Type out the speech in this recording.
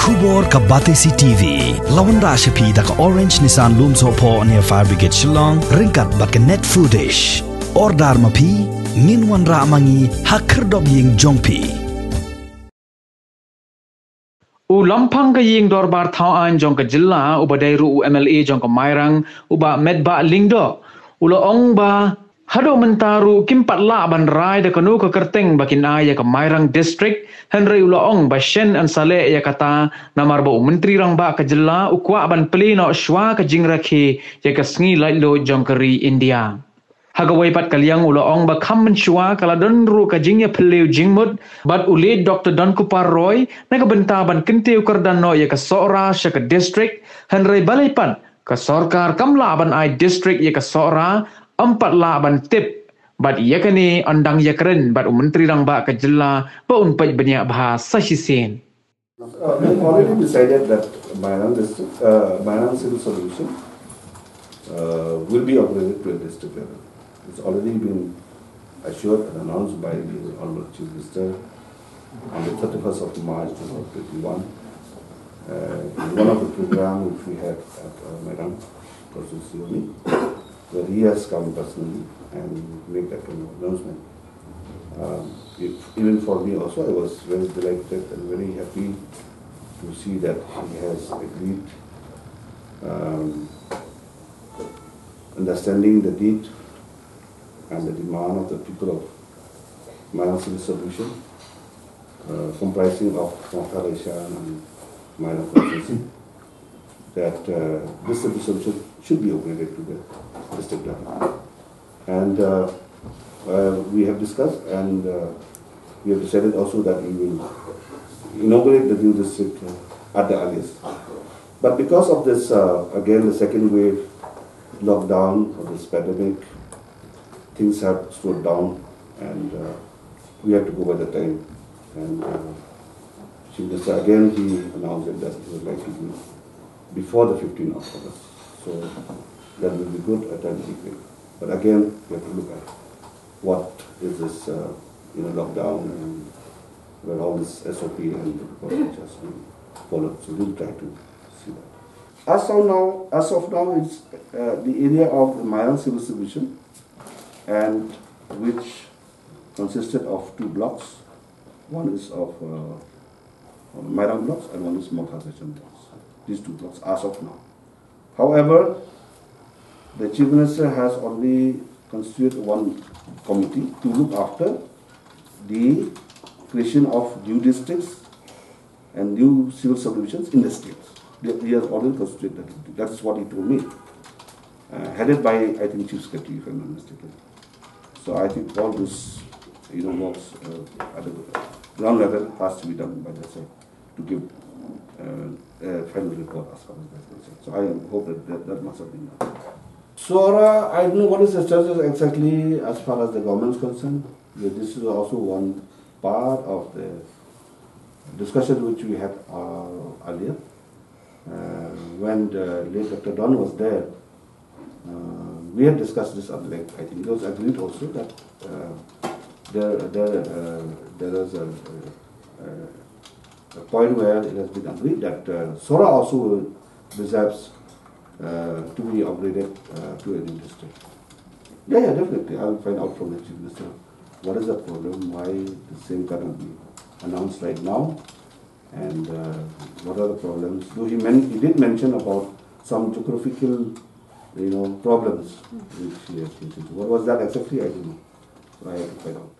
Tubor ka Batesi TV. Lawan Rashapi da ka Orange Nissan Lumso po near Fire Brigade Shillong. Ringkat bat ka net foodish. Ordar mapi. Ninwan ra mangi hakerdob ying jongpi. Lampang ka ying dorbar thawaan jong ka jilla ubadai ru MLA jong ka Mairang uba medba lingdo. Ong ba hado mentaru kimpat la ban rai da kanu ka Kyrteng bakin ya ka Mairang district Henry ong ba Shen an sale ya kata namar ba menteri rang ba ka jilla ukwa ban pelino shwa ka jingrakhi ya ka sngi lailo jong kari India. Hagawai pat kaliang ong ba kam menshua kala don ru ka jingya peleu jingmut bat ule Dr. Don Kupar Roy naga benta ban kinteu kardan no ya ka sora sya ka district Henry balai pat ka sorkar kam la ban ai district ya ka sora 4 la ban tip bat ya kani andang ya keren bat menteri rang ba ka jilla ba unpai banyak bahasa sisen. We already decided that Mairang district, Mairang civil solution will be upgraded to a district level. It's already been assured and announced by the Honorable Chief Minister on the 31st of March 2021. In one of the programs which we had at Mairang, where he has come personally and make that kind of announcement. Even for me also, I was very delighted and very happy to see that he has agreed, understanding the need and the demand of the people of Mairang Civil Solution, comprising of Malaysia and Mairang Constituency, that this civil solution should be upgraded to the district level. And we have discussed and we have decided also that we will inaugurate the new district at the earliest. But because of this, again, the second wave lockdown of this pandemic, things have slowed down and we have to go by the time. And Chief Minister, again, he announced that he would like to do before the 15th of August. So that will be good at that evening. But again, we have to look at what is this lockdown and where all this SOP and the procedures will follow. So we'll try to see that. As of now, it's the area of the Mairang Civil Division, and which consisted of 2 blocks. One is of Mairang blocks and one is Mokhazation blocks. These 2 blocks as of now. However, the Chief Minister has already constituted one committee to look after the creation of new districts and new civil subdivisions in the states. He has already constituted that committee. That's what he told me. Headed by, I think, Chief Secretary, if I'm not mistaken. So I think all this, works at the ground level has to be done by the side to give a final report as far as that's concerned. So I hope that must have been done. Sora, I don't know what is the status exactly as far as the government is concerned. This is also one part of the discussion which we had earlier. When the late Dr. Don was there, we had discussed this at length. I think it was agreed also that there is a point where it has been agreed that Sora also deserves to be upgraded to a new district. Yeah, definitely. I will find out from the Chief Minister what is the problem, why the same cannot be announced right now, and what are the problems. Though he did mention about some geographical, problems which he has mentioned. What was that exactly? I don't know. So I have to find out.